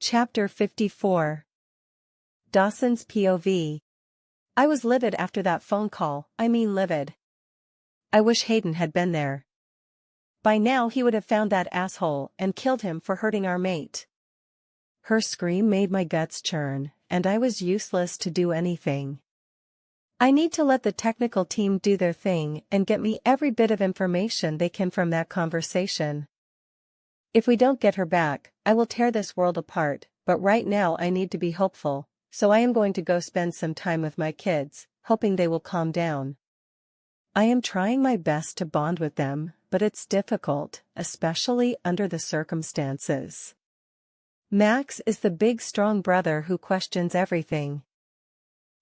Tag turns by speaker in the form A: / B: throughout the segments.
A: Chapter 54. Dawson's POV. I was livid after that phone call, livid. I wish Hayden had been there. By now he would have found that asshole and killed him for hurting our mate. Her scream made my guts churn, and I was useless to do anything. I need to let the technical team do their thing and get me every bit of information they can from that conversation. If we don't get her back, I will tear this world apart, but right now I need to be hopeful, so I am going to go spend some time with my kids, hoping they will calm down. I am trying my best to bond with them, but it's difficult, especially under the circumstances. Max is the big strong brother who questions everything.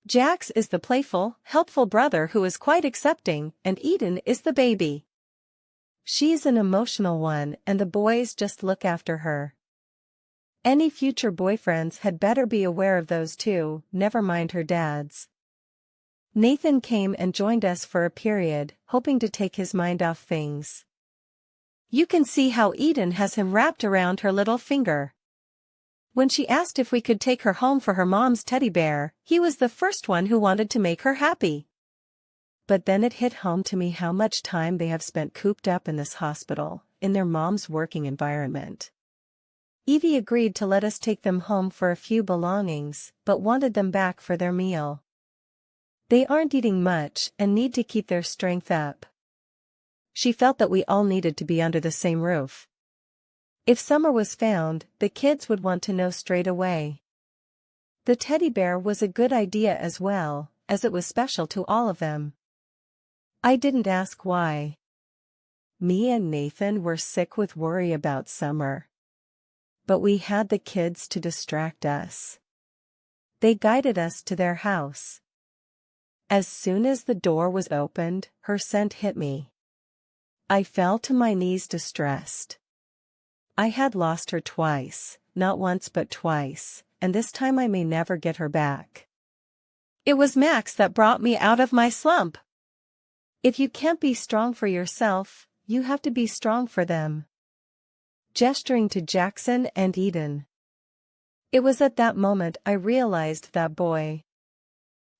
A: Jax is the playful, helpful brother who is quite accepting, and Eden is the baby. She's an emotional one and the boys just look after her. Any future boyfriends had better be aware of those two, never mind her dad's. Nathan came and joined us for a period, hoping to take his mind off things. You can see how Eden has him wrapped around her little finger. When she asked if we could take her home for her mom's teddy bear, he was the first one who wanted to make her happy. But then it hit home to me how much time they have spent cooped up in this hospital, in their mom's working environment. Evie agreed to let us take them home for a few belongings, but wanted them back for their meal. They aren't eating much and need to keep their strength up. She felt that we all needed to be under the same roof. If Summer was found, the kids would want to know straight away. The teddy bear was a good idea as well, as it was special to all of them. I didn't ask why. Me and Nathan were sick with worry about Summer. But we had the kids to distract us. They guided us to their house. As soon as the door was opened, her scent hit me. I fell to my knees distressed. I had lost her twice, not once but twice, and this time I may never get her back. It was Max that brought me out of my slump. If you can't be strong for yourself, you have to be strong for them. Gesturing to Jackson and Eden. It was at that moment I realized that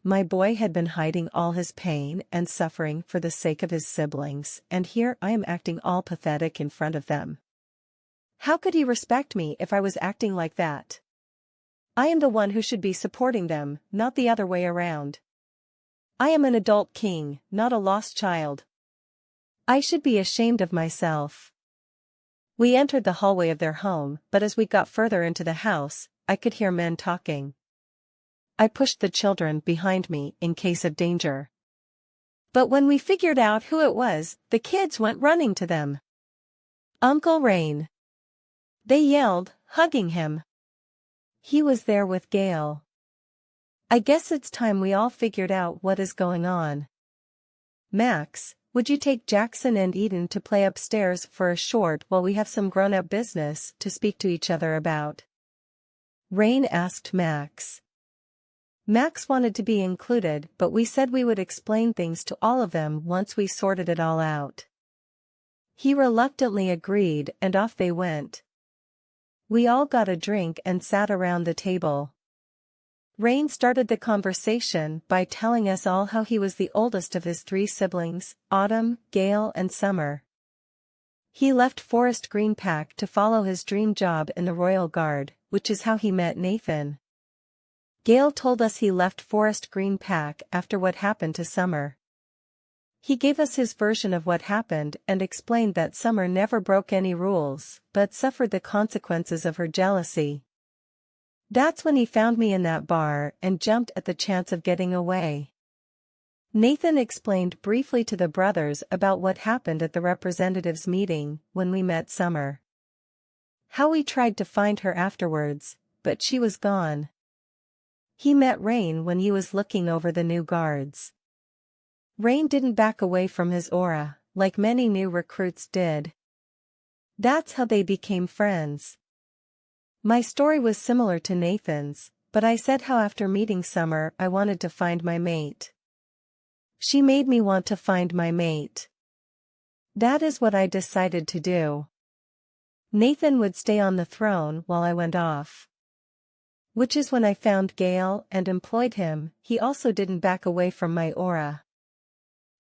A: my boy had been hiding all his pain and suffering for the sake of his siblings, and here I am acting all pathetic in front of them. How could he respect me if I was acting like that? I am the one who should be supporting them, not the other way around. I am an adult king, not a lost child. I should be ashamed of myself. We entered the hallway of their home, but as we got further into the house, I could hear men talking. I pushed the children behind me in case of danger. But when we figured out who it was, the kids went running to them. Uncle Rain. They yelled, hugging him. He was there with Gail. I guess it's time we all figured out what is going on. Max, would you take Jackson and Eden to play upstairs for a short while we have some grown-up business to speak to each other about? Rain asked Max. Max wanted to be included, but we said we would explain things to all of them once we sorted it all out. He reluctantly agreed and off they went. We all got a drink and sat around the table. Rain started the conversation by telling us all how he was the oldest of his 3 siblings, Autumn, Gale and Summer. He left Forest Green Pack to follow his dream job in the Royal Guard, which is how he met Nathan. Gale told us he left Forest Green Pack after what happened to Summer. He gave us his version of what happened and explained that Summer never broke any rules, but suffered the consequences of her jealousy. That's when he found me in that bar and jumped at the chance of getting away. Nathan explained briefly to the brothers about what happened at the representatives' meeting when we met Summer. How we tried to find her afterwards, but she was gone. He met Rain when he was looking over the new guards. Rain didn't back away from his aura, like many new recruits did. That's how they became friends. My story was similar to Nathan's, but I said how after meeting Summer I wanted to find my mate. She made me want to find my mate. That is what I decided to do. Nathan would stay on the throne while I went off. Which is when I found Gale and employed him. He also didn't back away from my aura.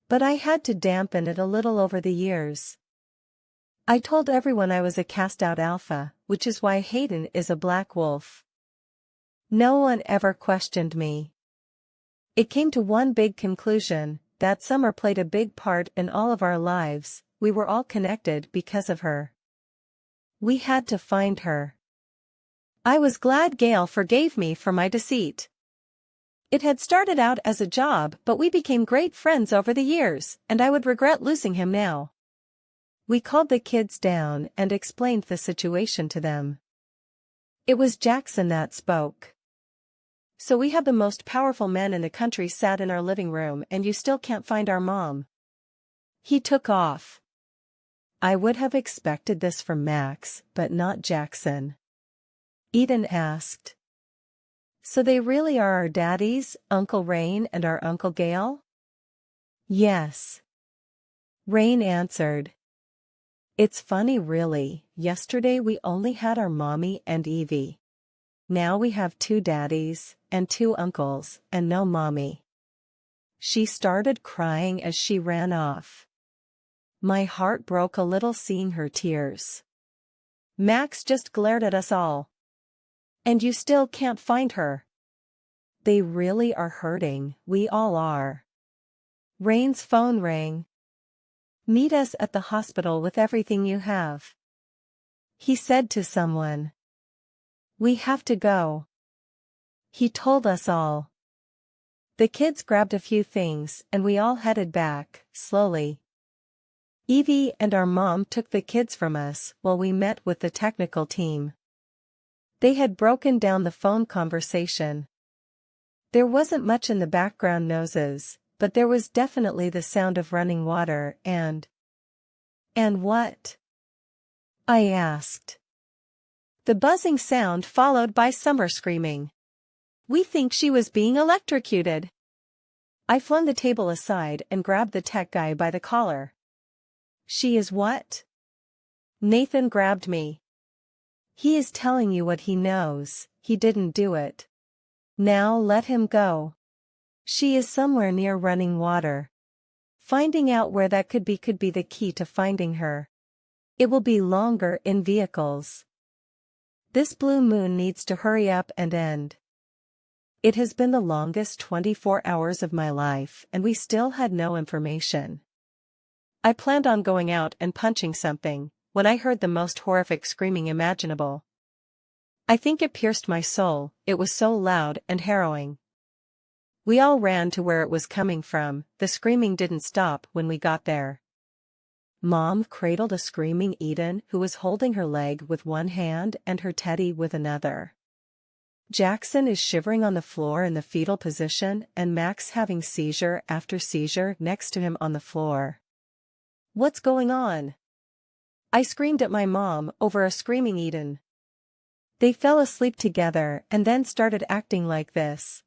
A: But I had to dampen it a little over the years. I told everyone I was a cast-out alpha, which is why Hayden is a black wolf. No one ever questioned me. It came to one big conclusion, that Summer played a big part in all of our lives. We were all connected because of her. We had to find her. I was glad Gale forgave me for my deceit. It had started out as a job, but we became great friends over the years, and I would regret losing him now. We called the kids down and explained the situation to them. It was Jackson that spoke. So we have the most powerful man in the country sat in our living room and you still can't find our mom. He took off. I would have expected this from Max, but not Jackson. Eden asked. So they really are our daddies, Uncle Rain and our Uncle Gale? Yes. Rain answered. It's funny really, yesterday we only had our mommy and Evie. Now we have 2 daddies, and 2 uncles, and no mommy. She started crying as she ran off. My heart broke a little seeing her tears. Max just glared at us all. And you still can't find her. They really are hurting, we all are. Rain's phone rang. Meet us at the hospital with everything you have. He said to someone. We have to go. He told us all. The kids grabbed a few things and we all headed back, slowly. Evie and our mom took the kids from us while we met with the technical team. They had broken down the phone conversation. There wasn't much in the background noises, but there was definitely the sound of running water and what? I asked. The buzzing sound followed by Summer screaming. We think she was being electrocuted. I flung the table aside and grabbed the tech guy by the collar. She is what? Nathan grabbed me. He is telling you what he knows, he didn't do it. Now let him go. She is somewhere near running water. Finding out where that could be the key to finding her. It will be longer in vehicles. This blue moon needs to hurry up and end. It has been the longest 24 hours of my life and we still had no information. I planned on going out and punching something, when I heard the most horrific screaming imaginable. I think it pierced my soul, it was so loud and harrowing. We all ran to where it was coming from, the screaming didn't stop when we got there. Mom cradled a screaming Eden who was holding her leg with one hand and her teddy with another. Jackson is shivering on the floor in the fetal position and Max having seizure after seizure next to him on the floor. What's going on? I screamed at my mom over a screaming Eden. They fell asleep together and then started acting like this.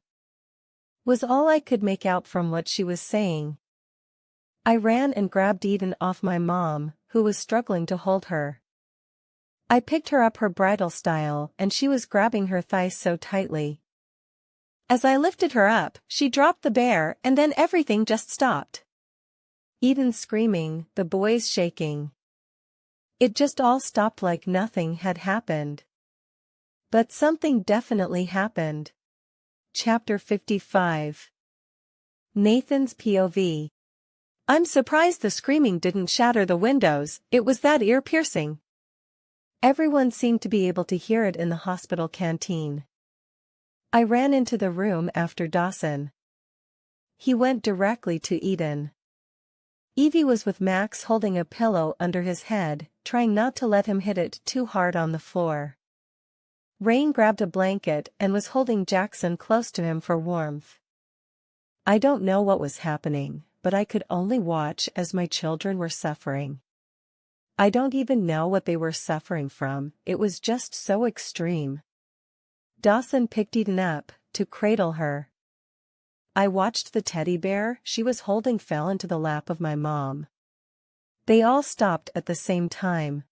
A: Was all I could make out from what she was saying. I ran and grabbed Eden off my mom, who was struggling to hold her. I picked her up her bridal style and she was grabbing her thighs so tightly. As I lifted her up, she dropped the bear and then everything just stopped. Eden screaming, the boys shaking. It just all stopped like nothing had happened. But something definitely happened. Chapter 55. Nathan's POV. I'm surprised the screaming didn't shatter the windows, it was that ear-piercing. Everyone seemed to be able to hear it in the hospital canteen. I ran into the room after Dawson. He went directly to Eden. Evie was with Max holding a pillow under his head, trying not to let him hit it too hard on the floor. Rain grabbed a blanket and was holding Jackson close to him for warmth. I don't know what was happening, but I could only watch as my children were suffering. I don't even know what they were suffering from, it was just so extreme. Dawson picked Eden up, to cradle her. I watched the teddy bear she was holding fell into the lap of my mom. They all stopped at the same time.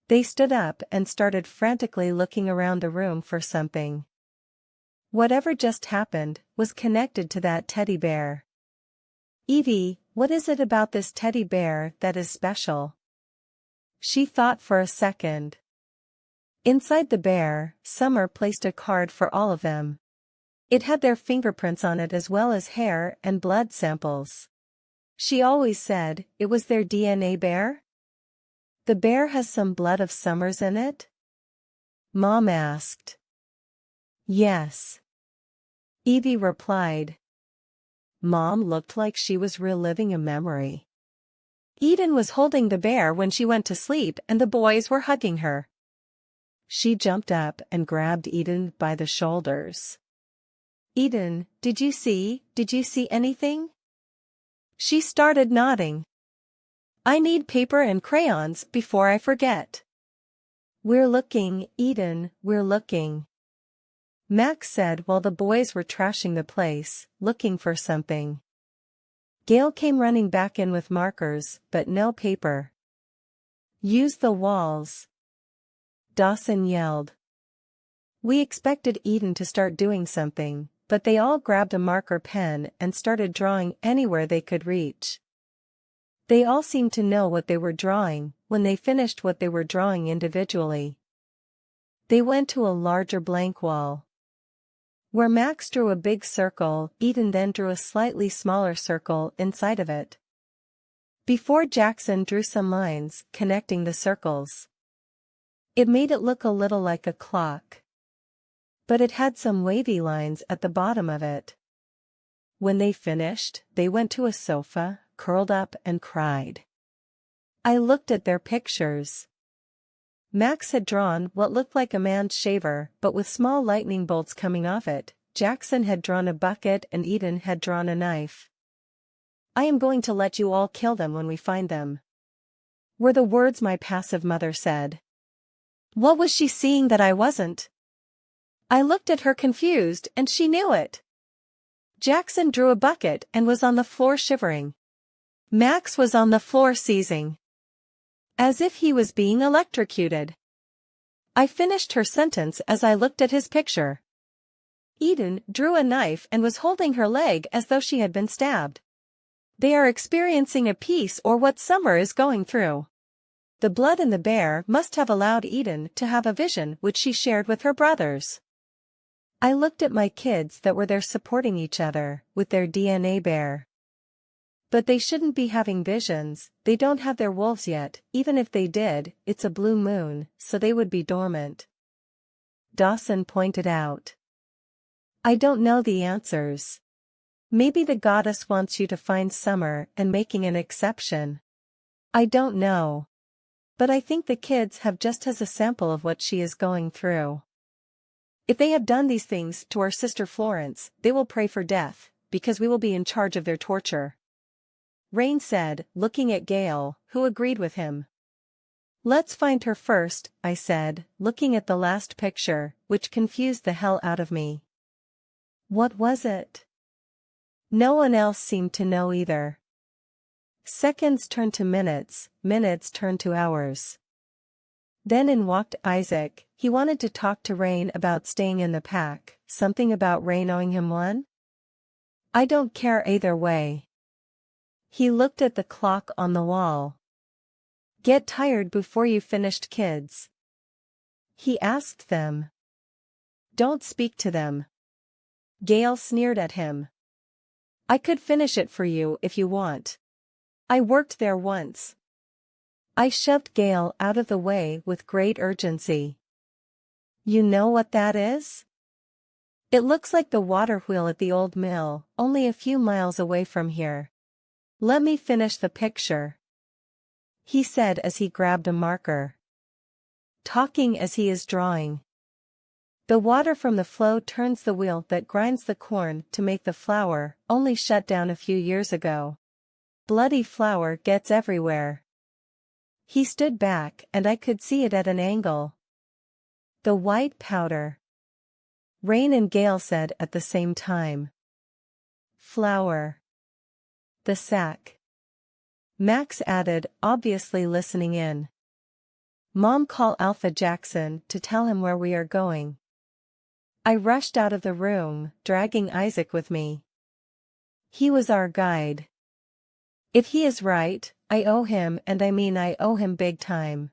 A: They stood up and started frantically looking around the room for something. Whatever just happened was connected to that teddy bear. Evie, what is it about this teddy bear that is special? She thought for a second. Inside the bear, Summer placed a card for all of them. It had their fingerprints on it as well as hair and blood samples. She always said it was their DNA bear? The bear has some blood of Summer's in it? Mom asked. Yes. Evie replied. Mom looked like she was reliving a memory. Eden was holding the bear when she went to sleep and the boys were hugging her. She jumped up and grabbed Eden by the shoulders. Eden, did you see anything? She started nodding. I need paper and crayons before I forget. We're looking, Eden, we're looking. Max said while the boys were trashing the place, looking for something. Gail came running back in with markers, but no paper. Use the walls. Dawson yelled. We expected Eden to start doing something, but they all grabbed a marker pen and started drawing anywhere they could reach. They all seemed to know what they were drawing when they finished what they were drawing individually. They went to a larger blank wall. Where Max drew a big circle, Eden then drew a slightly smaller circle inside of it. Before Jackson drew some lines connecting the circles. It made it look a little like a clock. But it had some wavy lines at the bottom of it. When they finished, they went to a sofa, curled up and cried. I looked at their pictures. Max had drawn what looked like a man's shaver, but with small lightning bolts coming off it. Jackson had drawn a bucket and Eden had drawn a knife. I am going to let you all kill them when we find them, were the words my passive mother said. What was she seeing that I wasn't? I looked at her confused and she knew it. Jackson drew a bucket and was on the floor shivering. Max was on the floor seizing. As if he was being electrocuted. I finished her sentence as I looked at his picture. Eden drew a knife and was holding her leg as though she had been stabbed. They are experiencing a piece or what Summer is going through. The blood in the bear must have allowed Eden to have a vision which she shared with her brothers. I looked at my kids that were there supporting each other with their DNA bear. But they shouldn't be having visions, they don't have their wolves yet, even if they did, it's a blue moon, so they would be dormant. Dawson pointed out. I don't know the answers. Maybe the goddess wants you to find Summer and making an exception. I don't know. But I think the kids have just as a sample of what she is going through. If they have done these things to our sister Florence, they will pray for death, because we will be in charge of their torture. Rain said, looking at Gail, who agreed with him. Let's find her first, I said, looking at the last picture, which confused the hell out of me. What was it? No one else seemed to know either. Seconds turned to minutes, minutes turned to hours. Then in walked Isaac. He wanted to talk to Rain about staying in the pack, something about Rain owing him one? I don't care either way. He looked at the clock on the wall. Get tired before you finished, kids? He asked them. Don't speak to them. Gail sneered at him. I could finish it for you if you want. I worked there once. I shoved Gail out of the way with great urgency. You know what that is? It looks like the water wheel at the old mill, only a few miles away from here. Let me finish the picture, he said as he grabbed a marker. Talking as he is drawing. The water from the flow turns the wheel that grinds the corn to make the flour, only shut down a few years ago. Bloody flour gets everywhere. He stood back and I could see it at an angle. The white powder. Rain and Gail said at the same time. Flour. The sack. Max added, obviously listening in. Mom, call Alpha Jackson to tell him where we are going. I rushed out of the room, dragging Isaac with me. He was our guide. If he is right, I owe him, and I mean I owe him big time.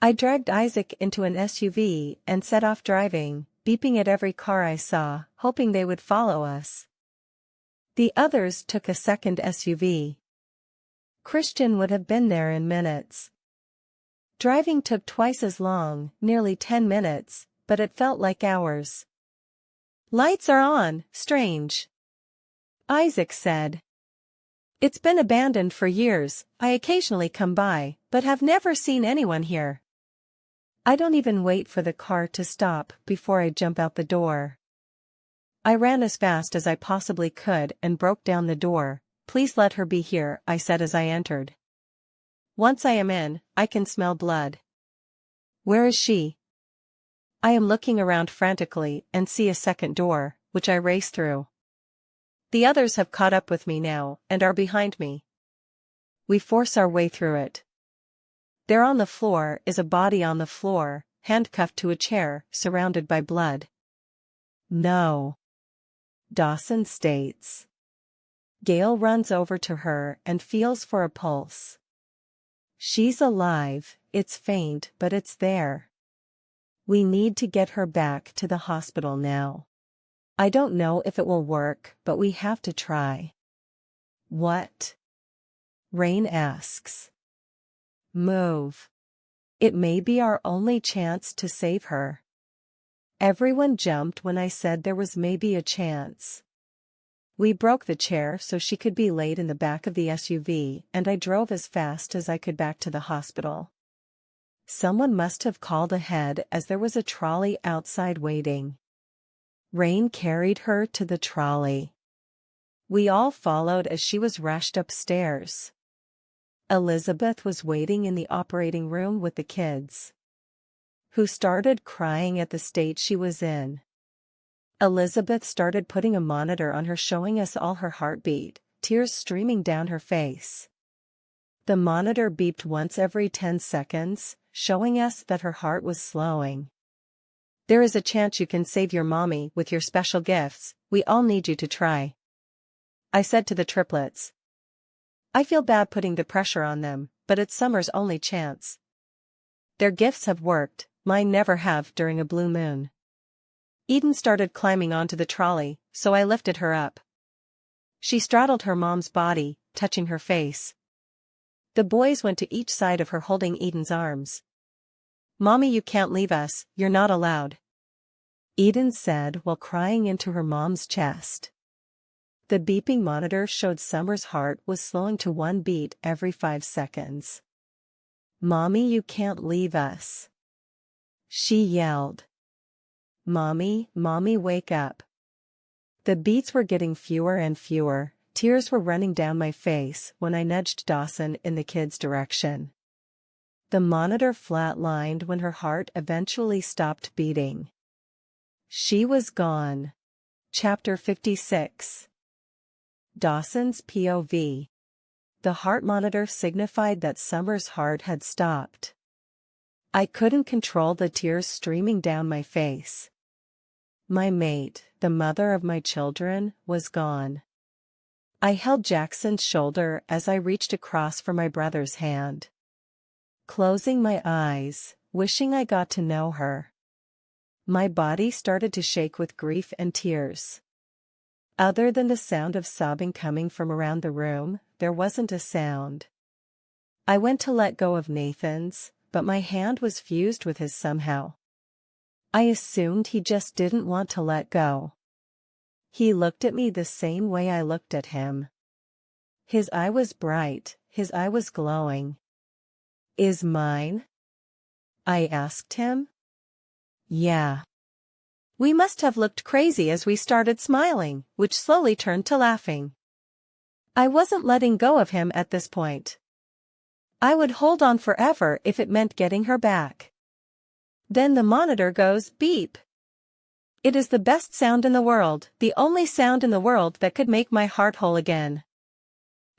A: I dragged Isaac into an SUV and set off driving, beeping at every car I saw, hoping they would follow us. The others took a second SUV. Christian would have been there in minutes. Driving took twice as long, nearly 10 minutes, but it felt like hours. "Lights are on, strange," Isaac said. "It's been abandoned for years. I occasionally come by, but have never seen anyone here." I don't even wait for the car to stop before I jump out the door. I ran as fast as I possibly could and broke down the door. "Please let her be here," I said as I entered. "Once I am in, I can smell blood." "Where is she?" I am looking around frantically and see a second door, which I race through. The others have caught up with me now and are behind me. We force our way through it. There on the floor is a body on the floor, handcuffed to a chair, surrounded by blood. "No," Dawson states. Gail runs over to her and feels for a pulse. "She's alive, it's faint but it's there. We need to get her back to the hospital now. I don't know if it will work, but we have to try." "What?" Rain asks. "Move. It may be our only chance to save her." Everyone jumped when I said there was maybe a chance. We broke the chair so she could be laid in the back of the SUV, and I drove as fast as I could back to the hospital. Someone must have called ahead as there was a trolley outside waiting. Rain carried her to the trolley. We all followed as she was rushed upstairs. Elizabeth was waiting in the operating room with the kids, who started crying at the state she was in. Elizabeth started putting a monitor on her, showing us all her heartbeat, tears streaming down her face. The monitor beeped once every 10 seconds, showing us that her heart was slowing. "There is a chance you can save your mommy with your special gifts. We all need you to try," I said to the triplets. I feel bad putting the pressure on them, but it's Summer's only chance. Their gifts have worked, mine never have during a blue moon. Eden started climbing onto the trolley, so I lifted her up. She straddled her mom's body, touching her face. The boys went to each side of her, holding Eden's arms. "Mommy, you can't leave us, you're not allowed," Eden said while crying into her mom's chest. The beeping monitor showed Summer's heart was slowing to 1 beat every 5 seconds. "Mommy, you can't leave us," she yelled. "Mommy, Mommy, wake up." The beats were getting fewer and fewer, tears were running down my face when I nudged Dawson in the kids' direction. The monitor flatlined when her heart eventually stopped beating. She was gone. Chapter 56. Dawson's POV. The heart monitor signified that Summer's heart had stopped. I couldn't control the tears streaming down my face. My mate, the mother of my children, was gone. I held Jackson's shoulder as I reached across for my brother's hand, closing my eyes, wishing I got to know her. My body started to shake with grief and tears. Other than the sound of sobbing coming from around the room, there wasn't a sound. I went to let go of Nathan's, but my hand was fused with his somehow. I assumed he just didn't want to let go. He looked at me the same way I looked at him. His eye was bright, his eye was glowing. "Is mine?" I asked him. "Yeah." We must have looked crazy as we started smiling, which slowly turned to laughing. I wasn't letting go of him at this point. I would hold on forever if it meant getting her back. Then the monitor goes beep. It is the best sound in the world, the only sound in the world that could make my heart whole again.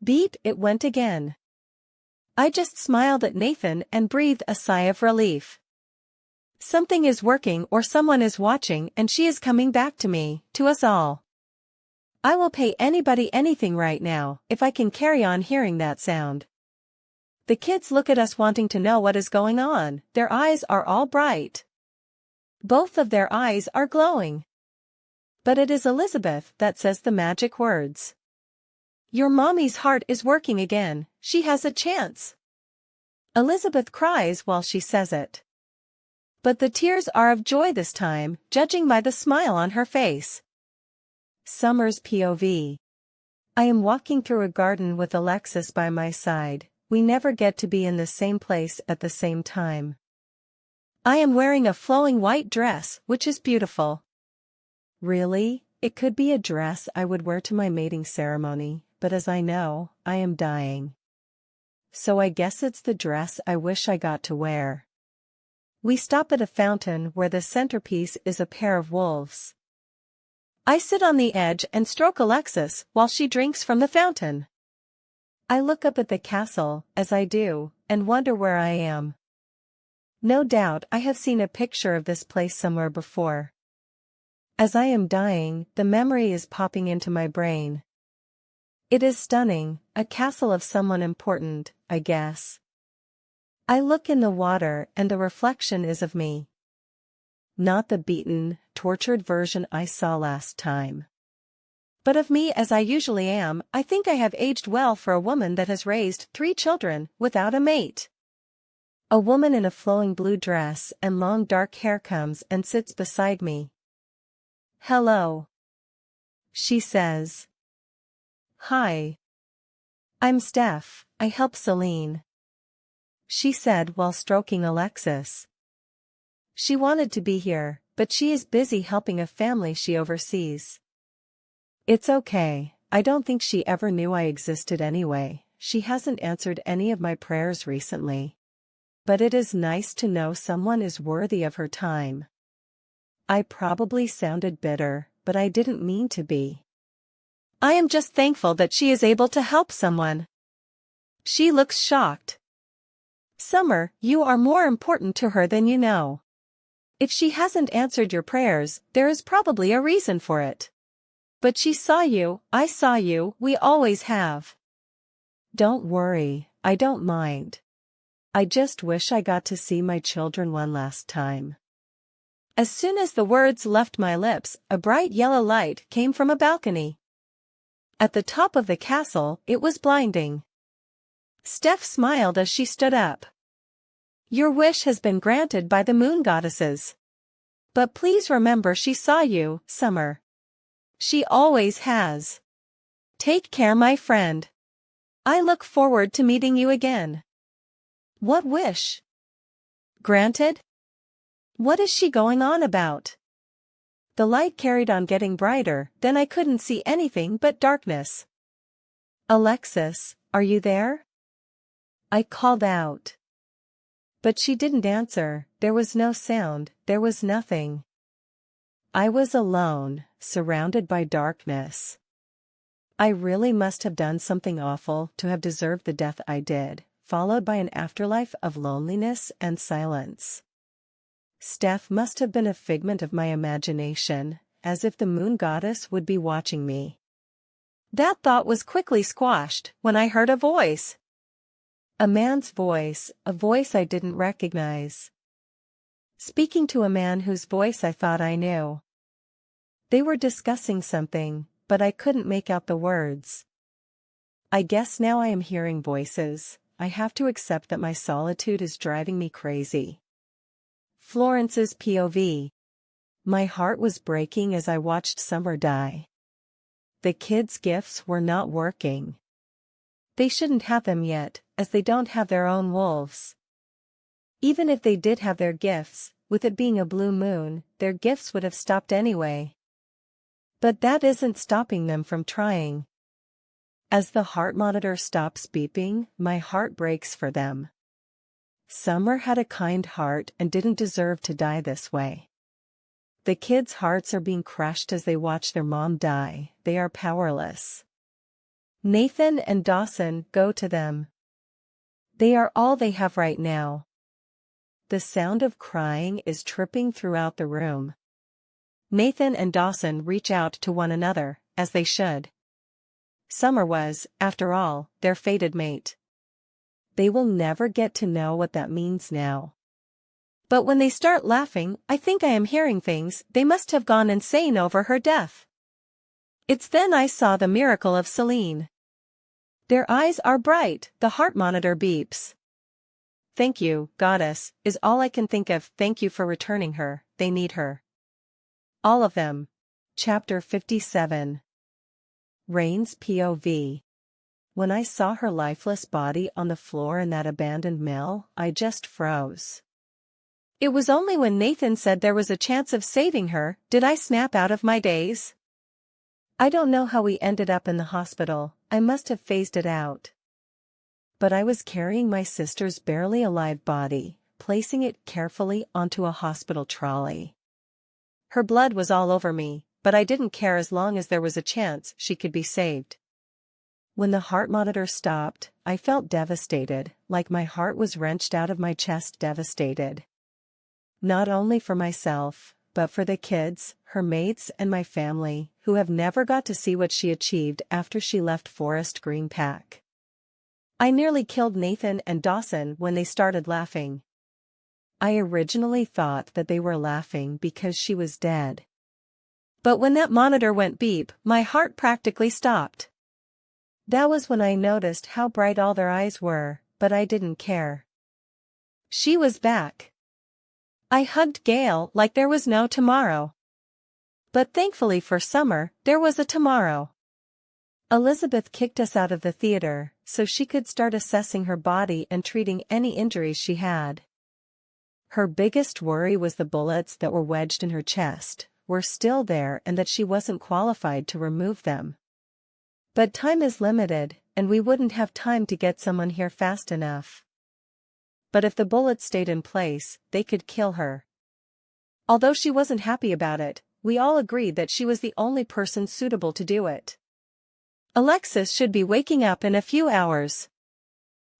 A: Beep, it went again. I just smiled at Nathan and breathed a sigh of relief. Something is working or someone is watching and she is coming back to me, to us all. I will pay anybody anything right now if I can carry on hearing that sound. The kids look at us wanting to know what is going on. Their eyes are all bright. Both of their eyes are glowing. But it is Elizabeth that says the magic words. Your mommy's heart is working again, she has a chance. Elizabeth cries while she says it. But the tears are of joy this time, judging by the smile on her face. Summer's POV. I am walking through a garden with Alexis by my side. We never get to be in the same place at the same time. I am wearing a flowing white dress, which is beautiful. Really, it could be a dress I would wear to my mating ceremony, but as I know, I am dying. So I guess it's the dress I wish I got to wear. We stop at a fountain where the centerpiece is a pair of wolves. I sit on the edge and stroke Alexis while she drinks from the fountain. I look up at the castle, as I do, and wonder where I am. No doubt I have seen a picture of this place somewhere before. As I am dying, the memory is popping into my brain. It is stunning, a castle of someone important, I guess. I look in the water and the reflection is of me. Not the beaten, tortured version I saw last time. But of me as I usually am. I think I have aged well for a woman that has raised 3 children without a mate. A woman in a flowing blue dress and long dark hair comes and sits beside me. Hello. She says. Hi. I'm Steph, I help Celine. She said while stroking Alexis. She wanted to be here, but she is busy helping a family she oversees. It's okay, I don't think she ever knew I existed anyway. She hasn't answered any of my prayers recently. But it is nice to know someone is worthy of her time. I probably sounded bitter, but I didn't mean to be. I am just thankful that she is able to help someone. She looks shocked. Summer, you are more important to her than you know. If she hasn't answered your prayers, there is probably a reason for it. But she saw you, I saw you, we always have. Don't worry, I don't mind. I just wish I got to see my children one last time. As soon as the words left my lips, a bright yellow light came from a balcony. At the top of the castle, it was blinding. Steph smiled as she stood up. Your wish has been granted by the moon goddesses. But please remember she saw you, Summer. She always has. Take care, my friend. I look forward to meeting you again. What wish? Granted? What is she going on about? The light carried on getting brighter, then I couldn't see anything but darkness. Alexis, are you there? I called out. But she didn't answer, there was no sound, there was nothing. I was alone, surrounded by darkness. I really must have done something awful to have deserved the death I did, followed by an afterlife of loneliness and silence. Steph must have been a figment of my imagination, as if the moon goddess would be watching me. That thought was quickly squashed when I heard a voice. A man's voice, a voice I didn't recognize. Speaking to a man whose voice I thought I knew. They were discussing something, but I couldn't make out the words. I guess now I am hearing voices. I have to accept that my solitude is driving me crazy. Florence's POV. My heart was breaking as I watched Summer die. The kids' gifts were not working. They shouldn't have them yet, as they don't have their own wolves. Even if they did have their gifts, with it being a blue moon, their gifts would have stopped anyway. But that isn't stopping them from trying. As the heart monitor stops beeping, my heart breaks for them. Summer had a kind heart and didn't deserve to die this way. The kids' hearts are being crushed as they watch their mom die. They are powerless. Nathan and Dawson go to them. They are all they have right now. The sound of crying is tripping throughout the room. Nathan and Dawson reach out to one another, as they should. Summer was, after all, their fated mate. They will never get to know what that means now. But when they start laughing, I think I am hearing things. They must have gone insane over her death. It's then I saw the miracle of Celine. Their eyes are bright, the heart monitor beeps. Thank you, goddess, is all I can think of. Thank you for returning her, they need her. All of them. Chapter 57. Rain's POV. When I saw her lifeless body on the floor in that abandoned mill, I just froze. It was only when Nathan said there was a chance of saving her, did I snap out of my daze. I don't know how we ended up in the hospital, I must have phased it out. But I was carrying my sister's barely alive body, placing it carefully onto a hospital trolley. Her blood was all over me, but I didn't care as long as there was a chance she could be saved. When the heart monitor stopped, I felt devastated, like my heart was wrenched out of my chest. Devastated. Not only for myself, but for the kids, her mates and my family, who have never got to see what she achieved after she left Forest Green Pack. I nearly killed Nathan and Dawson when they started laughing. I originally thought that they were laughing because she was dead. But when that monitor went beep, my heart practically stopped. That was when I noticed how bright all their eyes were, but I didn't care. She was back. I hugged Gail like there was no tomorrow. But thankfully for Summer, there was a tomorrow. Elizabeth kicked us out of the theater, so she could start assessing her body and treating any injuries she had. Her biggest worry was the bullets that were wedged in her chest were still there and that she wasn't qualified to remove them. But time is limited, and we wouldn't have time to get someone here fast enough. But if the bullets stayed in place, they could kill her. Although she wasn't happy about it, we all agreed that she was the only person suitable to do it. Alexis should be waking up in a few hours.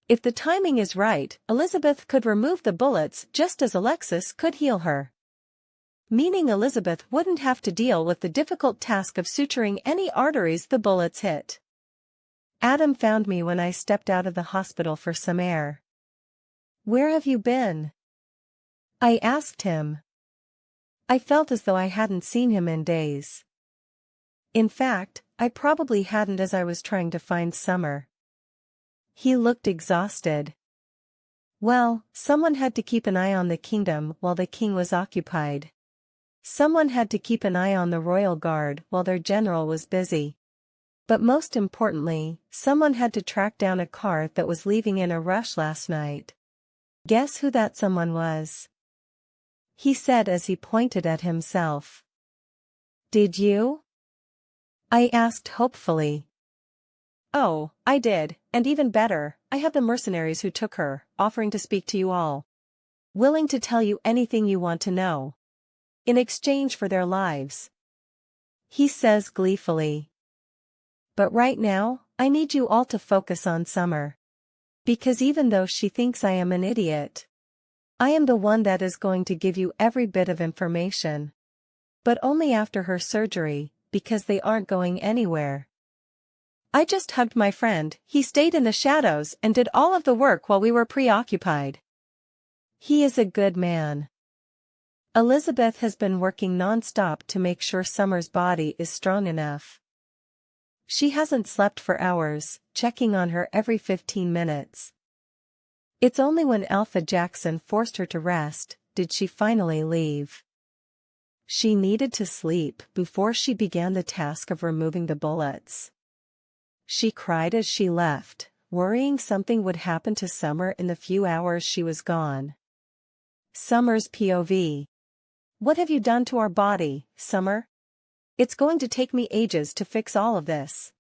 A: If the timing is right, Elizabeth could remove the bullets just as Alexis could heal her. Meaning Elizabeth wouldn't have to deal with the difficult task of suturing any arteries the bullets hit. Adam found me when I stepped out of the hospital for some air. "Where have you been?" I asked him. I felt as though I hadn't seen him in days. In fact, I probably hadn't as I was trying to find Summer. He looked exhausted. Well, someone had to keep an eye on the kingdom while the king was occupied. Someone had to keep an eye on the royal guard while their general was busy. But most importantly, someone had to track down a car that was leaving in a rush last night. Guess who that someone was? He said as he pointed at himself. "Did you?" I asked hopefully. "Oh, I did, and even better, I have the mercenaries who took her, offering to speak to you all. Willing to tell you anything you want to know. In exchange for their lives." He says gleefully. "But right now, I need you all to focus on Summer. Because even though she thinks I am an idiot, I am the one that is going to give you every bit of information. But only after her surgery, because they aren't going anywhere." I just hugged my friend. He stayed in the shadows and did all of the work while we were preoccupied. He is a good man. Elizabeth has been working non-stop to make sure Summer's body is strong enough. She hasn't slept for hours, checking on her every 15 minutes. It's only when Alpha Jackson forced her to rest, did she finally leave. She needed to sleep before she began the task of removing the bullets. She cried as she left, worrying something would happen to Summer in the few hours she was gone. Summer's POV. "What have you done to our body, Summer? It's going to take me ages to fix all of this."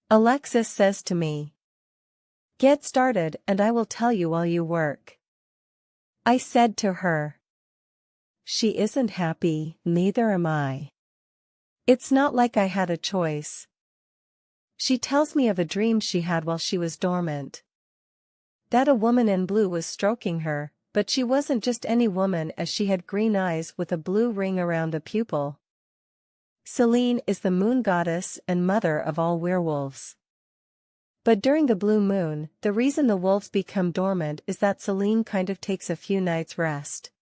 A: Alexis says to me. "Get started and I will tell you while you work." I said to her. She isn't happy, neither am I. It's not like I had a choice. She tells me of a dream she had while she was dormant. That a woman in blue was stroking her, but she wasn't just any woman, as she had green eyes with a blue ring around the pupil. Selene is the moon goddess and mother of all werewolves. But during the blue moon, the reason the wolves become dormant is that Selene kind of takes a few nights' rest.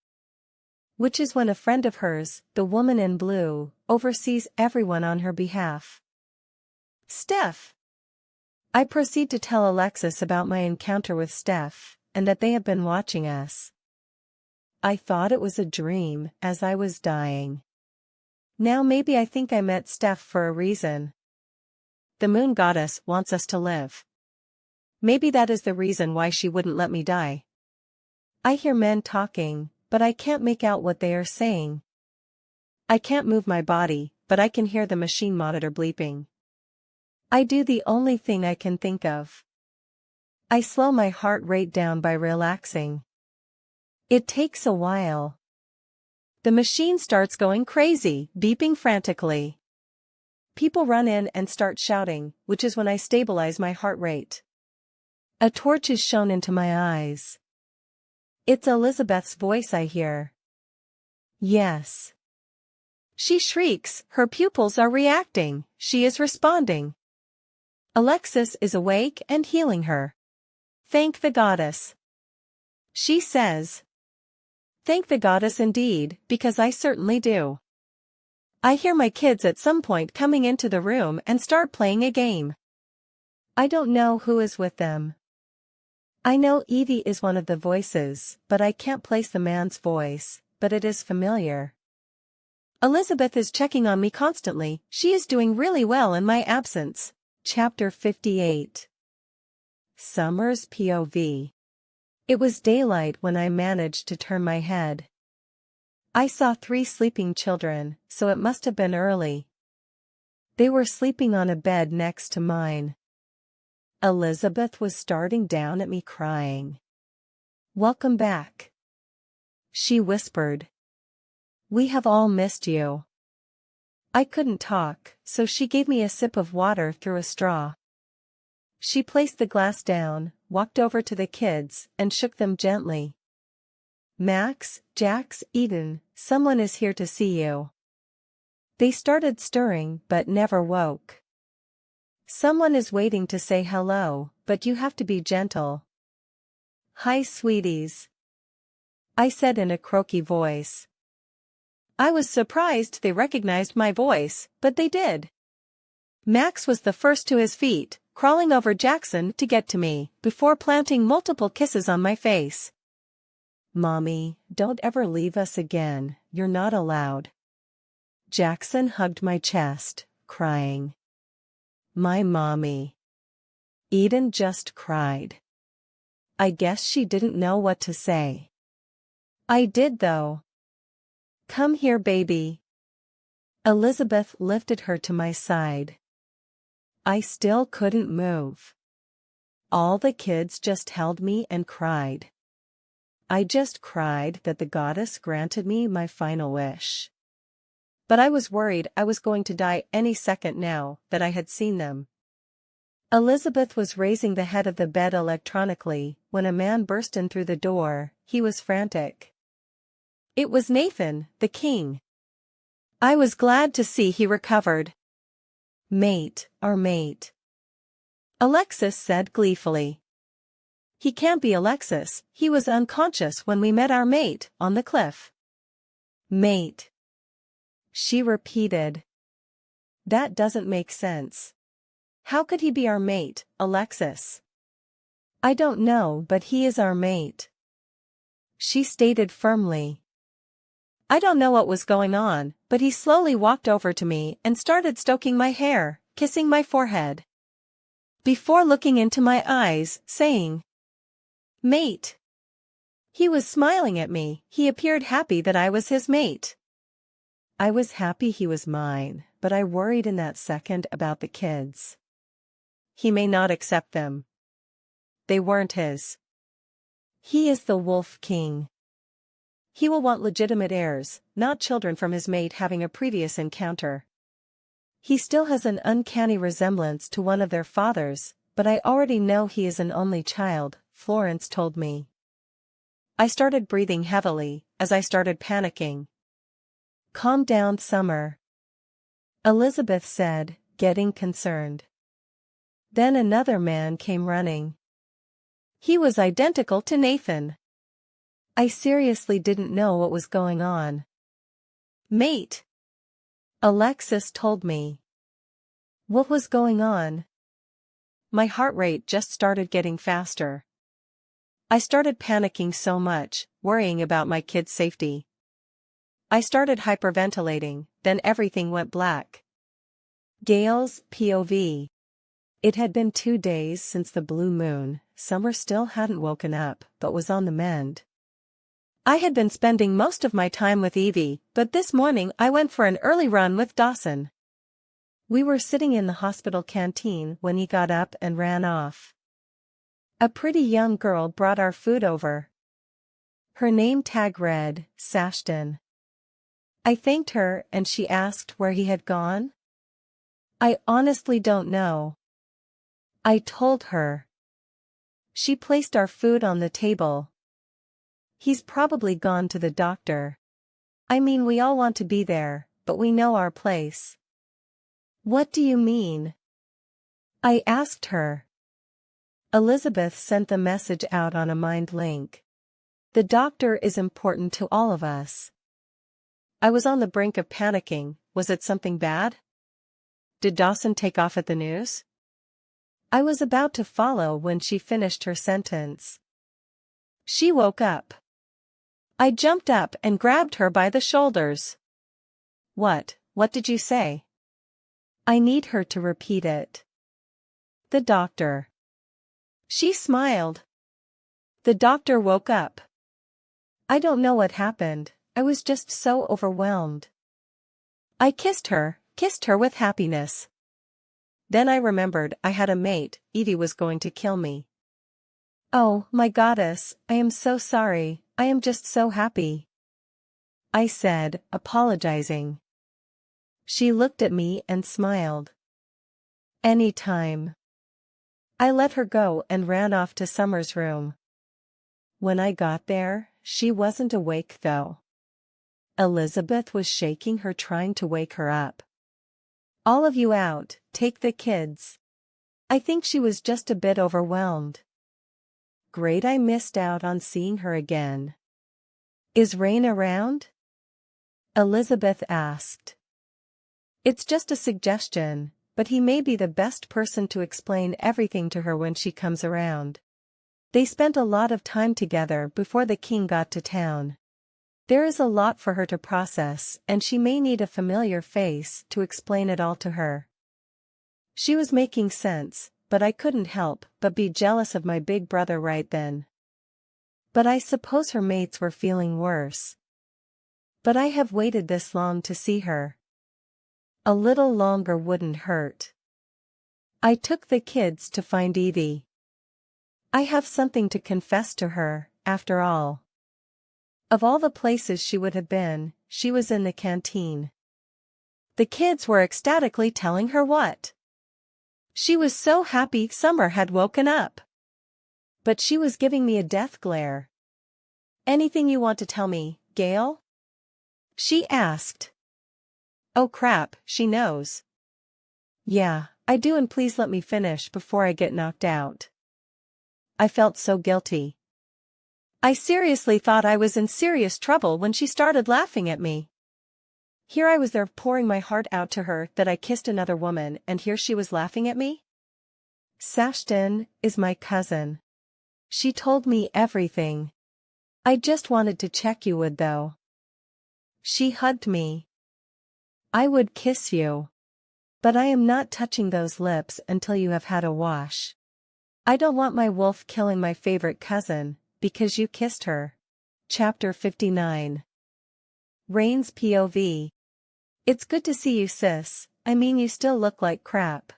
A: Which is when a friend of hers, the woman in blue, oversees everyone on her behalf. Steph. I proceed to tell Alexis about my encounter with Steph, and that they have been watching us. I thought it was a dream, as I was dying. Now maybe I think I met Steph for a reason. The moon goddess wants us to live. Maybe that is the reason why she wouldn't let me die. I hear men talking, but I can't make out what they are saying. I can't move my body, but I can hear the machine monitor bleeping. I do the only thing I can think of. I slow my heart rate down by relaxing. It takes a while. The machine starts going crazy, beeping frantically. People run in and start shouting, which is when I stabilize my heart rate. A torch is shone into my eyes. It's Elizabeth's voice I hear. Yes. She shrieks, her pupils are reacting, she is responding. Alexis is awake and healing her. Thank the goddess. She says. Thank the goddess indeed, because I certainly do. I hear my kids at some point coming into the room and start playing a game. I don't know who is with them. I know Evie is one of the voices, but I can't place the man's voice, but it is familiar. Elizabeth is checking on me constantly, she is doing really well in my absence. Chapter 58. Summer's POV. It was daylight when I managed to turn my head. I saw 3 sleeping children, so it must have been early. They were sleeping on a bed next to mine. Elizabeth was starting down at me crying. Welcome back. She whispered. We have all missed you. I couldn't talk, so she gave me a sip of water through a straw. She placed the glass down, walked over to the kids, and shook them gently. Max, Jax, Eden, someone is here to see you. They started stirring but never woke. Someone is waiting to say hello, but you have to be gentle. Hi, sweeties. I said in a croaky voice. I was surprised they recognized my voice, but they did. Max was the first to his feet, crawling over Jackson to get to me, before planting multiple kisses on my face. Mommy, don't ever leave us again, you're not allowed. Jackson hugged my chest, crying. My mommy. Eden just cried. I guess she didn't know what to say. I did though. Come here, baby. Elizabeth lifted her to my side. I still couldn't move. All the kids just held me and cried. I just cried that the goddess granted me my final wish. But I was worried I was going to die any second now that I had seen them. Elizabeth was raising the head of the bed electronically when a man burst in through the door. He was frantic. It was Nathan, the king. I was glad to see he recovered. Mate, our mate. Alexis said gleefully. He can't be Alexis, he was unconscious when we met our mate on the cliff. Mate. She repeated. That doesn't make sense. How could he be our mate, Alexis? I don't know, but he is our mate. She stated firmly. I don't know what was going on, but he slowly walked over to me and started stroking my hair, kissing my forehead. Before looking into my eyes, saying, Mate. He was smiling at me, he appeared happy that I was his mate. I was happy he was mine, but I worried in that second about the kids. He may not accept them. They weren't his. He is the Wolf King. He will want legitimate heirs, not children from his mate having a previous encounter. He still has an uncanny resemblance to one of their fathers, but I already know he is an only child, Florence told me. I started breathing heavily, as I started panicking. Calm down, Summer, Elizabeth said, getting concerned. Then another man came running. He was identical to Nathan. I seriously didn't know what was going on. Mate, Alexis told me. What was going on? My heart rate just started getting faster. I started panicking so much, worrying about my kids' safety. I started hyperventilating, then everything went black. Gail's POV. It had been 2 days since the blue moon. Summer still hadn't woken up, but was on the mend. I had been spending most of my time with Evie, but this morning I went for an early run with Dawson. We were sitting in the hospital canteen when he got up and ran off. A pretty young girl brought our food over. Her name tag read, Sashton. I thanked her and she asked where he had gone. I honestly don't know. I told her. She placed our food on the table. He's probably gone to the doctor. I mean, we all want to be there, but we know our place. What do you mean? I asked her. Elizabeth sent the message out on a Mind link. The doctor is important to all of us. I was on the brink of panicking. Was it something bad? Did Dawson take off at the news? I was about to follow when she finished her sentence. She woke up. I jumped up and grabbed her by the shoulders. What did you say? I need her to repeat it. The doctor. She smiled. The doctor woke up. I don't know what happened, I was just so overwhelmed. I kissed her with happiness. Then I remembered I had a mate. Evie was going to kill me. Oh, my goddess, I am so sorry, I am just so happy, I said, apologizing. She looked at me and smiled. Anytime. I let her go and ran off to Summer's room. When I got there, she wasn't awake though. Elizabeth was shaking her, trying to wake her up. All of you out, take the kids. I think she was just a bit overwhelmed. Great, I missed out on seeing her again. Is Rain around? Elizabeth asked. It's just a suggestion, but he may be the best person to explain everything to her when she comes around. They spent a lot of time together before the king got to town. There is a lot for her to process, and she may need a familiar face to explain it all to her. She was making sense, but I couldn't help but be jealous of my big brother right then. But I suppose her mates were feeling worse. But I have waited this long to see her. A little longer wouldn't hurt. I took the kids to find Evie. I have something to confess to her, after all. Of all the places she would have been, she was in the canteen. The kids were ecstatically telling her what. She was so happy Summer had woken up. But she was giving me a death glare. Anything you want to tell me, Gail? She asked. Oh crap, she knows. Yeah, I do, and please let me finish before I get knocked out. I felt so guilty. I seriously thought I was in serious trouble when she started laughing at me. Here I was there pouring my heart out to her that I kissed another woman, and here she was laughing at me? Sashton is my cousin. She told me everything. I just wanted to check you would though. She hugged me. I would kiss you. But I am not touching those lips until you have had a wash. I don't want my wolf killing my favorite cousin, because you kissed her. Chapter 59. Rain's POV. It's good to see you, sis. I mean, you still look like crap.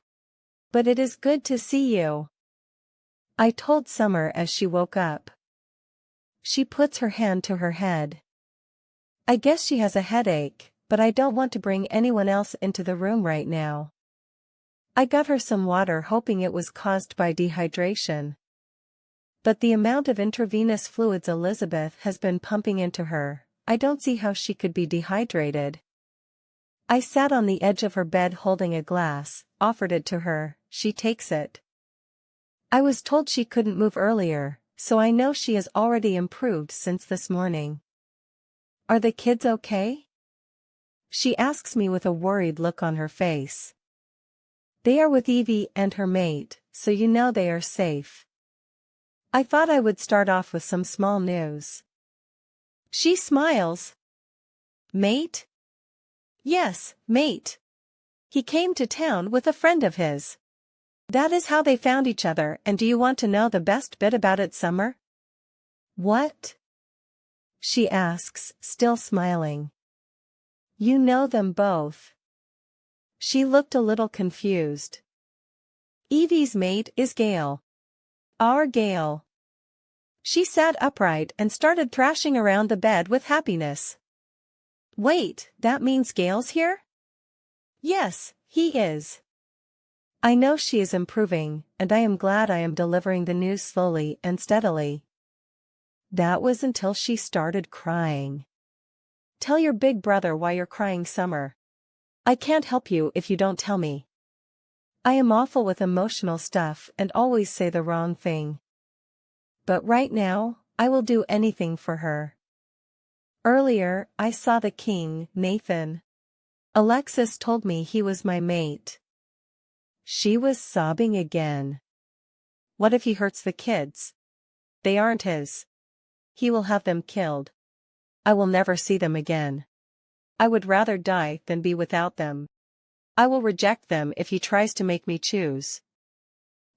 A: But it is good to see you, I told Summer as she woke up. She puts her hand to her head. I guess she has a headache, but I don't want to bring anyone else into the room right now. I got her some water, hoping it was caused by dehydration. But the amount of intravenous fluids Elizabeth has been pumping into her, I don't see how she could be dehydrated. I sat on the edge of her bed holding a glass, offered it to her, she takes it. I was told she couldn't move earlier, so I know she has already improved since this morning. Are the kids okay? She asks me with a worried look on her face. They are with Evie and her mate, so you know they are safe. I thought I would start off with some small news. She smiles. Mate? Yes, mate. He came to town with a friend of his. That is how they found each other, and do you want to know the best bit about it, Summer? What? She asks, still smiling. You know them both. She looked a little confused. Evie's mate is Gale. Our Gale. She sat upright and started thrashing around the bed with happiness. Wait, that means Gale's here? Yes, he is. I know she is improving, and I am glad I am delivering the news slowly and steadily. That was until she started crying. Tell your big brother why you're crying, Summer. I can't help you if you don't tell me. I am awful with emotional stuff and always say the wrong thing. But right now, I will do anything for her. Earlier, I saw the king, Nathan. Alexis told me he was my mate. She was sobbing again. What if he hurts the kids? They aren't his. He will have them killed. I will never see them again. I would rather die than be without them. I will reject them if he tries to make me choose.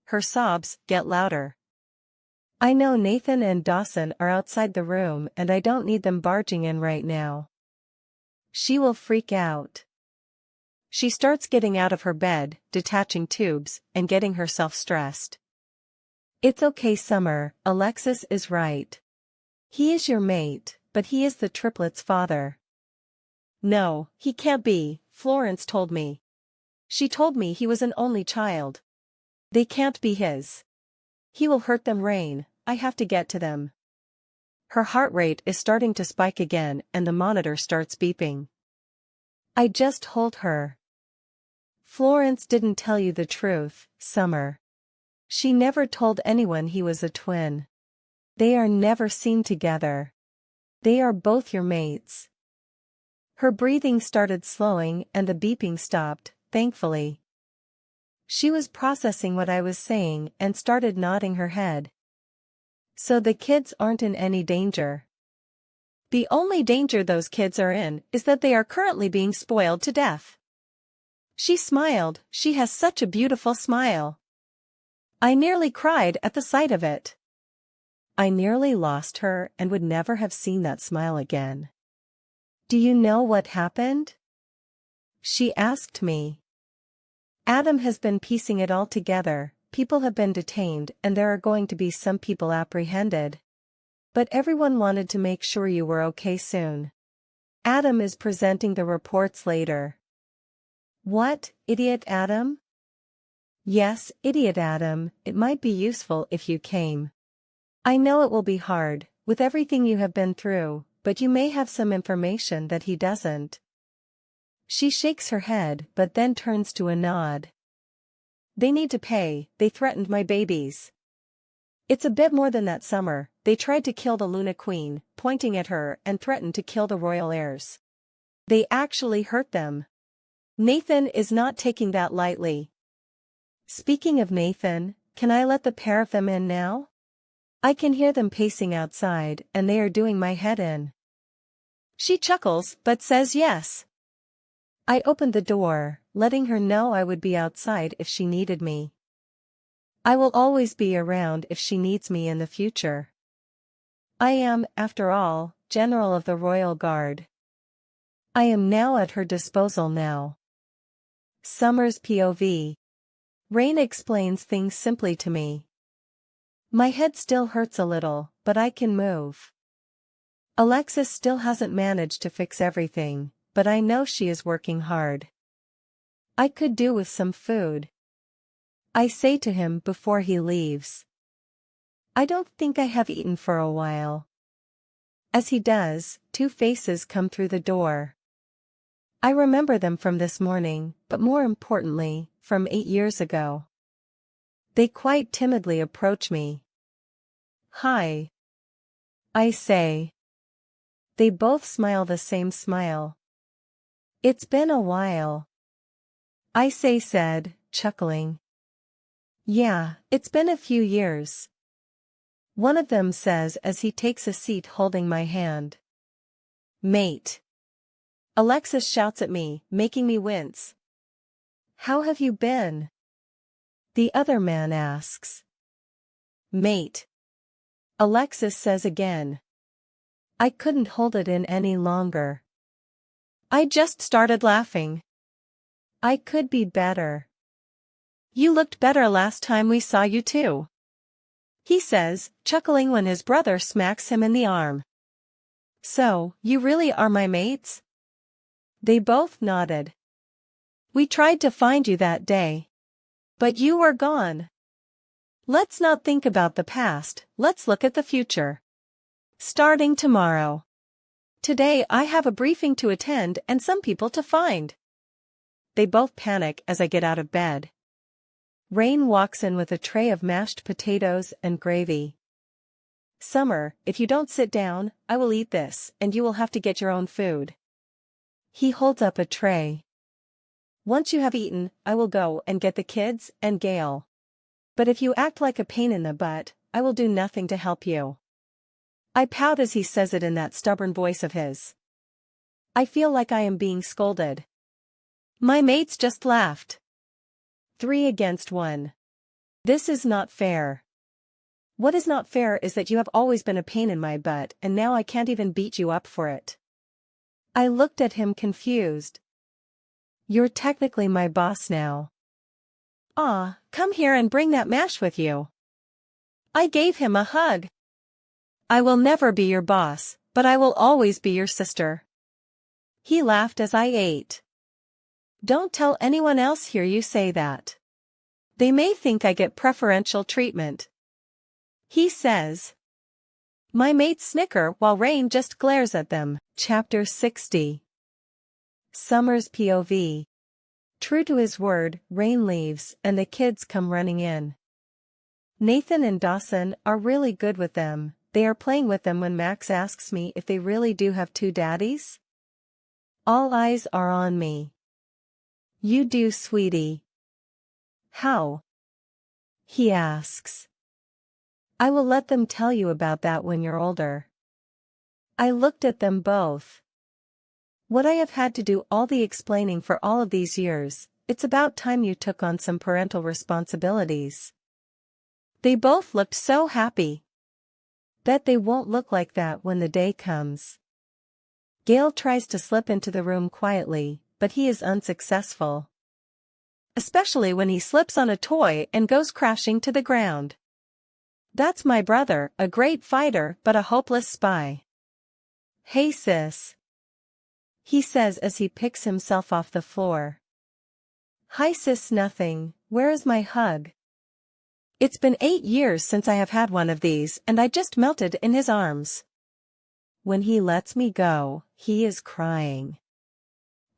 A: Her sobs get louder. I know Nathan and Dawson are outside the room and I don't need them barging in right now. She will freak out. She starts getting out of her bed, detaching tubes, and getting herself stressed. It's okay, Summer, Alexis is right. He is your mate, but he is the triplets' father. No, he can't be, Florence told me. She told me he was an only child. They can't be his. He will hurt them, Rain, I have to get to them. Her heart rate is starting to spike again and the monitor starts beeping. I just told her. Florence didn't tell you the truth, Summer. She never told anyone he was a twin. They are never seen together. They are both your mates. Her breathing started slowing and the beeping stopped, thankfully. She was processing what I was saying and started nodding her head. So the kids aren't in any danger. The only danger those kids are in is that they are currently being spoiled to death. She smiled, she has such a beautiful smile. I nearly cried at the sight of it. I nearly lost her and would never have seen that smile again. Do you know what happened? She asked me. Adam has been piecing it all together, people have been detained and there are going to be some people apprehended. But everyone wanted to make sure you were okay soon. Adam is presenting the reports later. What, idiot Adam? Yes, idiot Adam, it might be useful if you came. I know it will be hard, with everything you have been through, but you may have some information that he doesn't. She shakes her head but then turns to a nod. They need to pay, they threatened my babies. It's a bit more than that, Summer, they tried to kill the Luna Queen, pointing at her, and threatened to kill the royal heirs. They actually hurt them. Nathan is not taking that lightly. Speaking of Nathan, can I let the pair of them in now? I can hear them pacing outside and they are doing my head in. She chuckles but says yes. I opened the door, letting her know I would be outside if she needed me. I will always be around if she needs me in the future. I am, after all, General of the Royal Guard. I am now at her disposal now. Summer's POV. Rain explains things simply to me. My head still hurts a little, but I can move. Alexis still hasn't managed to fix everything, but I know she is working hard. I could do with some food. I say to him before he leaves. I don't think I have eaten for a while. As he does, two faces come through the door. I remember them from this morning, but more importantly, from 8 years ago. They quite timidly approach me. Hi. I say. They both smile the same smile. It's been a while. I say said, chuckling. Yeah, it's been a few years. One of them says as he takes a seat holding my hand. Mate. Alexis shouts at me, making me wince. How have you been? The other man asks. Mate. Alexis says again. I couldn't hold it in any longer. I just started laughing. I could be better. You looked better last time we saw you too. He says, chuckling when his brother smacks him in the arm. So, you really are my mates? They both nodded. We tried to find you that day. But you were gone. Let's not think about the past, let's look at the future. Starting tomorrow. Today I have a briefing to attend and some people to find. They both panic as I get out of bed. Rain walks in with a tray of mashed potatoes and gravy. Summer, if you don't sit down, I will eat this, and you will have to get your own food. He holds up a tray. Once you have eaten, I will go and get the kids and Gail. But if you act like a pain in the butt, I will do nothing to help you. I pout as he says it in that stubborn voice of his. I feel like I am being scolded. My mates just laughed. 3 against 1. This is not fair. What is not fair is that you have always been a pain in my butt and now I can't even beat you up for it. I looked at him confused. You're technically my boss now. Ah, come here and bring that mash with you. I gave him a hug. I will never be your boss, but I will always be your sister. He laughed as I ate. Don't tell anyone else here you say that. They may think I get preferential treatment. He says. My mates snicker while Rain just glares at them. Chapter 60. Summer's POV. True to his word, Rain leaves and the kids come running in. Nathan and Dawson are really good with them. They are playing with them when Max asks me if they really do have 2 daddies. All eyes are on me. You do, sweetie. How? He asks. I will let them tell you about that when you're older. I looked at them both. What I have had to do all the explaining for all of these years, it's about time you took on some parental responsibilities. They both looked so happy. Bet they won't look like that when the day comes. Gail tries to slip into the room quietly, but he is unsuccessful. Especially when he slips on a toy and goes crashing to the ground. That's my brother, a great fighter but a hopeless spy. Hey sis. He says as he picks himself off the floor. Hi sis, nothing, where is my hug? It's been 8 years since I have had one of these and I just melted in his arms. When he lets me go, he is crying.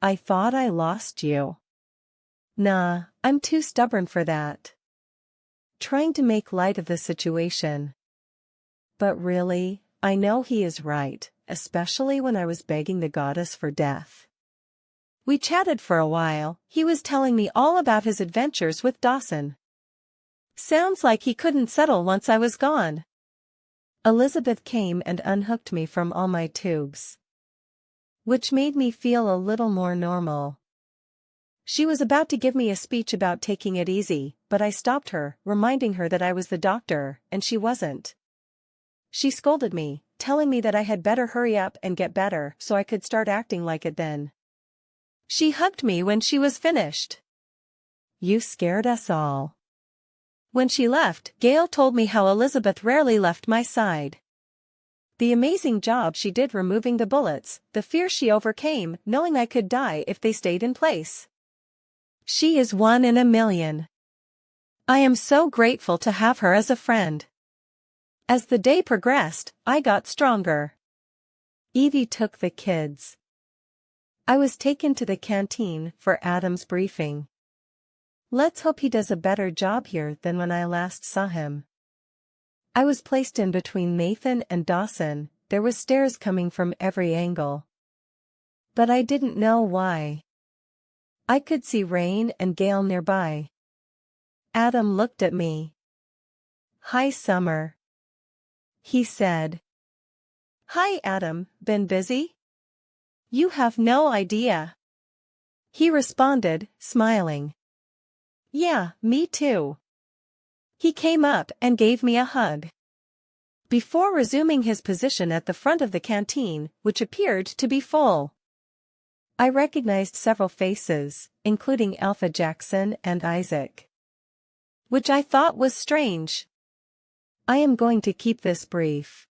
A: I thought I lost you. Nah, I'm too stubborn for that. Trying to make light of the situation. But really, I know he is right, especially when I was begging the goddess for death. We chatted for a while, he was telling me all about his adventures with Dawson. Sounds like he couldn't settle once I was gone. Elizabeth came and unhooked me from all my tubes. Which made me feel a little more normal. She was about to give me a speech about taking it easy, but I stopped her, reminding her that I was the doctor, and she wasn't. She scolded me, telling me that I had better hurry up and get better so I could start acting like it then. She hugged me when she was finished. You scared us all. When she left, Gail told me how Elizabeth rarely left my side. The amazing job she did removing the bullets, the fear she overcame, knowing I could die if they stayed in place. She is 1 in a million. I am so grateful to have her as a friend. As the day progressed, I got stronger. Evie took the kids. I was taken to the canteen for Adam's briefing. Let's hope he does a better job here than when I last saw him. I was placed in between Nathan and Dawson. There was stares coming from every angle. But I didn't know why. I could see Rain and Gale nearby. Adam looked at me. "Hi, Summer," he said. "Hi, Adam, been busy?" "You have no idea," he responded, smiling. "Yeah, me too." He came up and gave me a hug. Before resuming his position at the front of the canteen, which appeared to be full. I recognized several faces, including Alpha Jackson and Isaac. Which I thought was strange. I am going to keep this brief.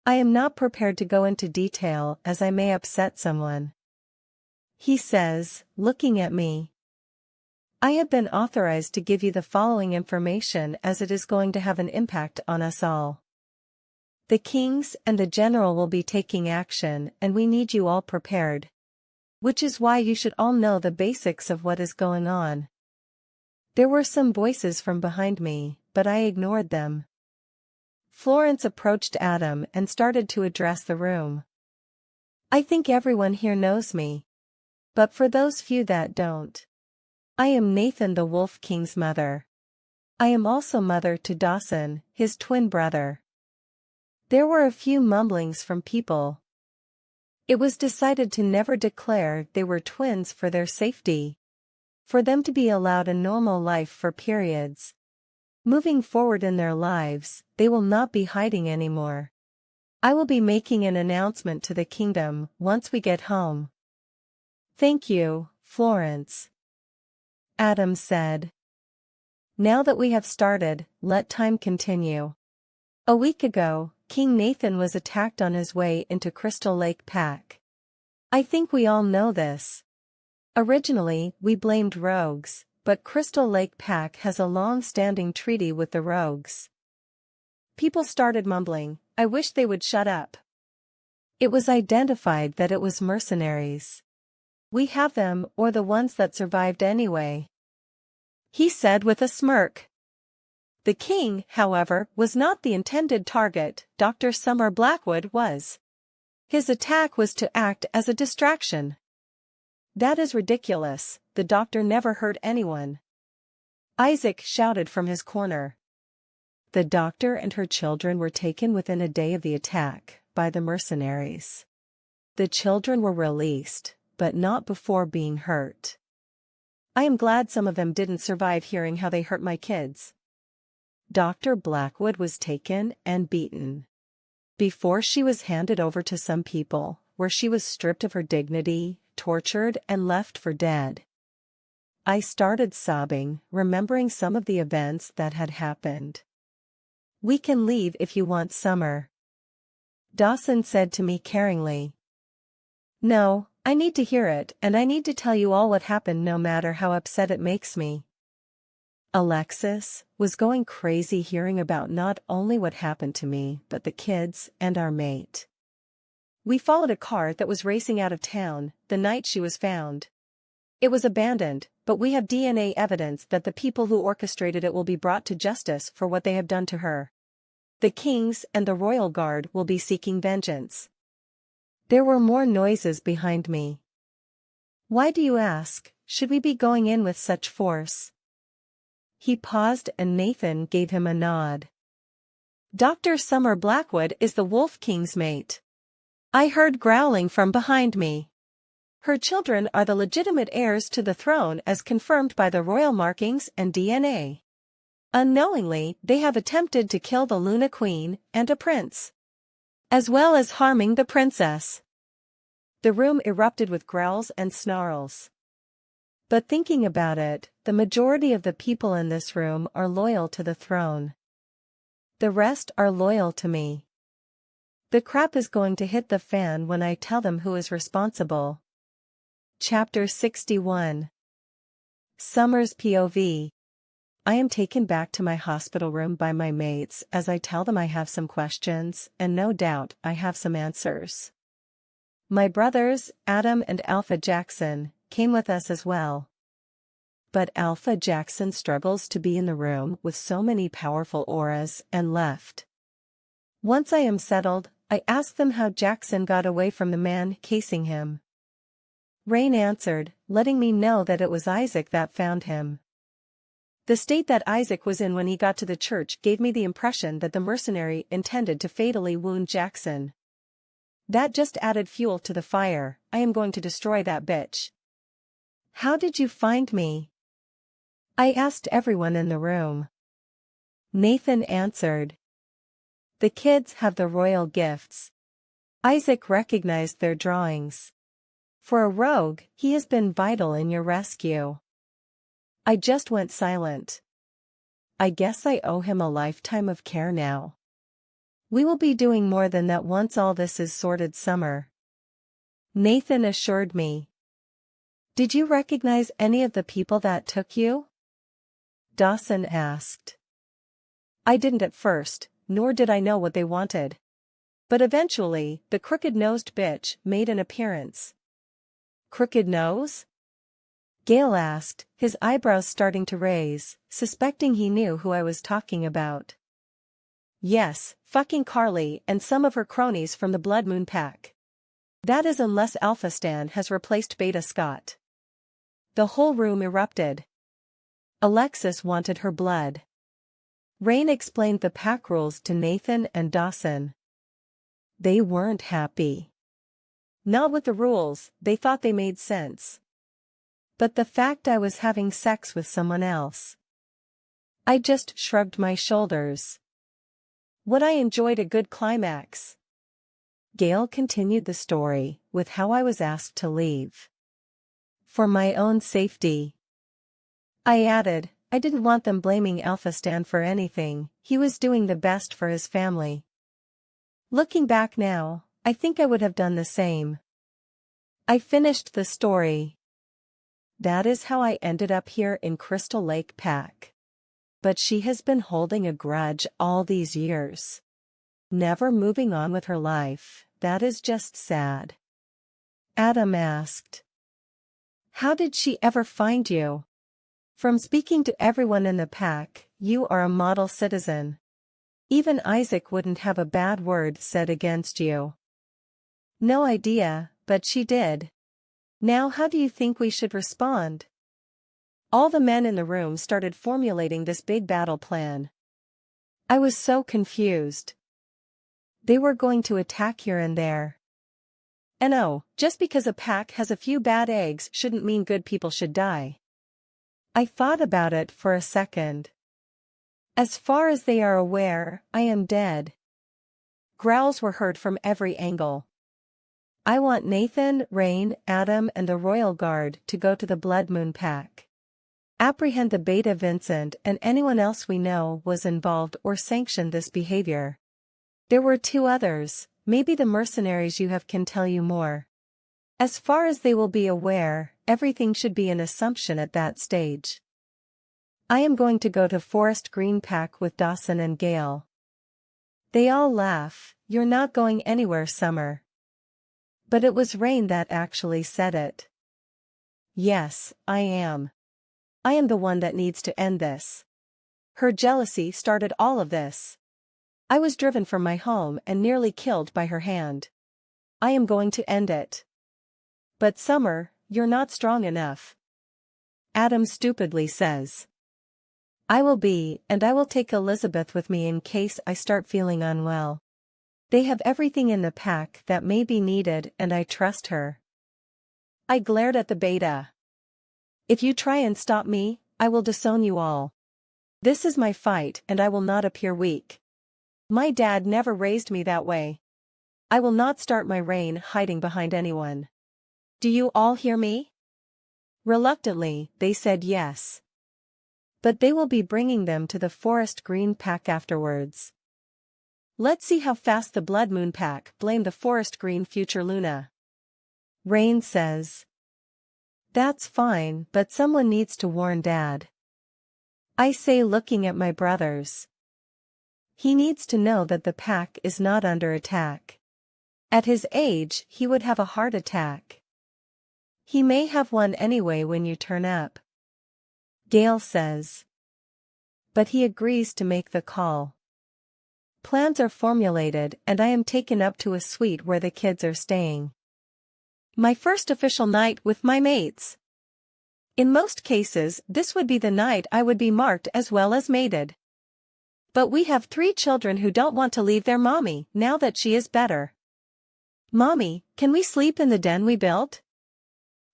A: I am not prepared to go into detail as I may upset someone. He says, looking at me. I have been authorized to give you the following information as it is going to have an impact on us all. The Kings and the General will be taking action and we need you all prepared. Which is why you should all know the basics of what is going on. There were some voices from behind me, but I ignored them. Florence approached Adam and started to address the room. I think everyone here knows me. But for those few that don't. I am Nathan the Wolf King's mother. I am also mother to Dawson, his twin brother. There were a few mumblings from people. It was decided to never declare they were twins for their safety. For them to be allowed a normal life for periods. Moving forward in their lives, they will not be hiding anymore. I will be making an announcement to the kingdom once we get home. Thank you, Florence. Adam said. Now that we have started, let time continue. A week ago, King Nathan was attacked on his way into Crystal Lake Pack. I think we all know this. Originally, we blamed rogues, but Crystal Lake Pack has a long-standing treaty with the rogues. People started mumbling, I wish they would shut up. It was identified that it was mercenaries. We have them, or the ones that survived anyway. He said with a smirk. The king, however, was not the intended target, Dr. Summer Blackwood was. His attack was to act as a distraction. That is ridiculous, the doctor never hurt anyone. Isaac shouted from his corner. The doctor and her children were taken within a day of the attack, by the mercenaries. The children were released, but not before being hurt. I am glad some of them didn't survive hearing how they hurt my kids. Dr. Blackwood was taken and beaten. Before she was handed over to some people, where she was stripped of her dignity, tortured and left for dead. I started sobbing, remembering some of the events that had happened. We can leave if you want, Summer. Dawson said to me caringly. No, I need to hear it and I need to tell you all what happened no matter how upset it makes me. Alexis was going crazy hearing about not only what happened to me but the kids and our mate. We followed a car that was racing out of town the night she was found. It was abandoned, but we have DNA evidence that the people who orchestrated it will be brought to justice for what they have done to her. The Kings and the Royal Guard will be seeking vengeance. There were more noises behind me. Why do you ask? Should we be going in with such force? He paused and Nathan gave him a nod. Dr. Summer Blackwood is the Wolf King's mate. I heard growling from behind me. Her children are the legitimate heirs to the throne as confirmed by the royal markings and DNA. Unknowingly, they have attempted to kill the Luna Queen and a prince, as well as harming the princess. The room erupted with growls and snarls. But thinking about it, the majority of the people in this room are loyal to the throne. The rest are loyal to me. The crap is going to hit the fan when I tell them who is responsible. Chapter 61. Summer's POV. I am taken back to my hospital room by my mates as I tell them I have some questions, and no doubt I have some answers. My brothers, Adam and Alpha Jackson, came with us as well. But Alpha Jackson struggles to be in the room with so many powerful auras and left. Once I am settled, I ask them how Jackson got away from the man casing him. Rain answered, letting me know that it was Isaac that found him. The state that Isaac was in when he got to the church gave me the impression that the mercenary intended to fatally wound Jackson. That just added fuel to the fire. I am going to destroy that bitch. How did you find me? I asked everyone in the room. Nathan answered. The kids have the royal gifts. Isaac recognized their drawings. For a rogue, he has been vital in your rescue. I just went silent. I guess I owe him a lifetime of care now. We will be doing more than that once all this is sorted, Summer. Nathan assured me. Did you recognize any of the people that took you? Dawson asked. I didn't at first, nor did I know what they wanted. But eventually, the crooked-nosed bitch made an appearance. Crooked nose? Gale asked, his eyebrows starting to raise, suspecting he knew who I was talking about. Yes, fucking Carly and some of her cronies from the Blood Moon Pack. That is unless Alpha Stan has replaced Beta Scott. The whole room erupted. Alexis wanted her blood. Rain explained the pack rules to Nathan and Dawson. They weren't happy. Not with the rules, they thought they made sense. But the fact I was having sex with someone else. I just shrugged my shoulders. Would I enjoyed a good climax? Gale continued the story with how I was asked to leave. For my own safety. I added, I didn't want them blaming Alpha Stan for anything, he was doing the best for his family. Looking back now, I think I would have done the same. I finished the story. That is how I ended up here in Crystal Lake Pack. But she has been holding a grudge all these years. Never moving on with her life, that is just sad. Adam asked. How did she ever find you? From speaking to everyone in the pack, you are a model citizen. Even Isaac wouldn't have a bad word said against you. No idea, but she did. Now how do you think we should respond? All the men in the room started formulating this big battle plan. I was so confused. They were going to attack here and there. And oh, just because a pack has a few bad eggs shouldn't mean good people should die. I thought about it for a second. As far as they are aware, I am dead. Growls were heard from every angle. I want Nathan, Rain, Adam and the Royal Guard to go to the Blood Moon Pack. Apprehend the Beta Vincent and anyone else we know was involved or sanctioned this behavior. There were 2 others, maybe the mercenaries you have can tell you more. As far as they will be aware, everything should be an assumption at that stage. I am going to go to Forest Green Pack with Dawson and Gale. They all laugh, you're not going anywhere, Summer. But it was Rain that actually said it. Yes, I am. I am the one that needs to end this. Her jealousy started all of this. I was driven from my home and nearly killed by her hand. I am going to end it. But Summer, you're not strong enough. Adam stupidly says. I will be, and I will take Elizabeth with me in case I start feeling unwell. They have everything in the pack that may be needed and I trust her. I glared at the beta. If you try and stop me, I will disown you all. This is my fight and I will not appear weak. My dad never raised me that way. I will not start my reign hiding behind anyone. Do you all hear me? Reluctantly, they said yes. But they will be bringing them to the Forest Green Pack afterwards. Let's see how fast the Blood Moon Pack blame the Forest Green future Luna. Rain says. That's fine, but someone needs to warn Dad. I say, looking at my brothers. He needs to know that the pack is not under attack. At his age, he would have a heart attack. He may have one anyway when you turn up. Gail says. But he agrees to make the call. Plans are formulated and I am taken up to a suite where the kids are staying. My first official night with my mates. In most cases, this would be the night I would be marked as well as mated. But we have 3 children who don't want to leave their mommy now that she is better. Mommy, can we sleep in the den we built?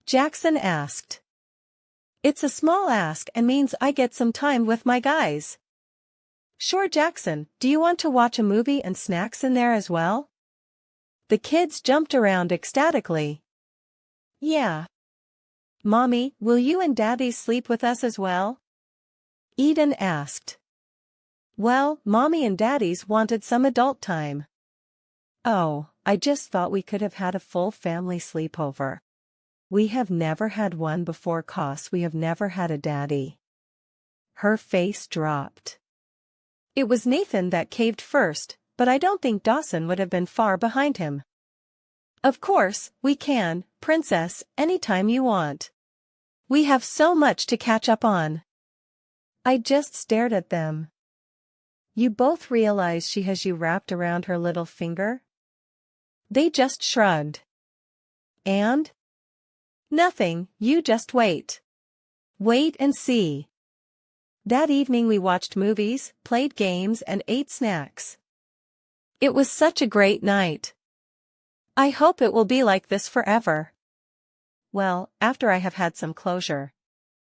A: Jackson asked. It's a small ask and means I get some time with my guys. Sure, Jackson, do you want to watch a movie and snacks in there as well? The kids jumped around ecstatically. Yeah. Mommy, will you and Daddy sleep with us as well? Eden asked. Well, Mommy and Daddy's wanted some adult time. Oh, I just thought we could have had a full family sleepover. We have never had one before 'cause we have never had a daddy. Her face dropped. It was Nathan that caved first, but I don't think Dawson would have been far behind him. Of course, we can, Princess, anytime you want. We have so much to catch up on. I just stared at them. You both realize she has you wrapped around her little finger? They just shrugged. And? Nothing, you just wait. Wait and see. That evening we watched movies, played games and ate snacks. It was such a great night. I hope it will be like this forever. Well, after I have had some closure.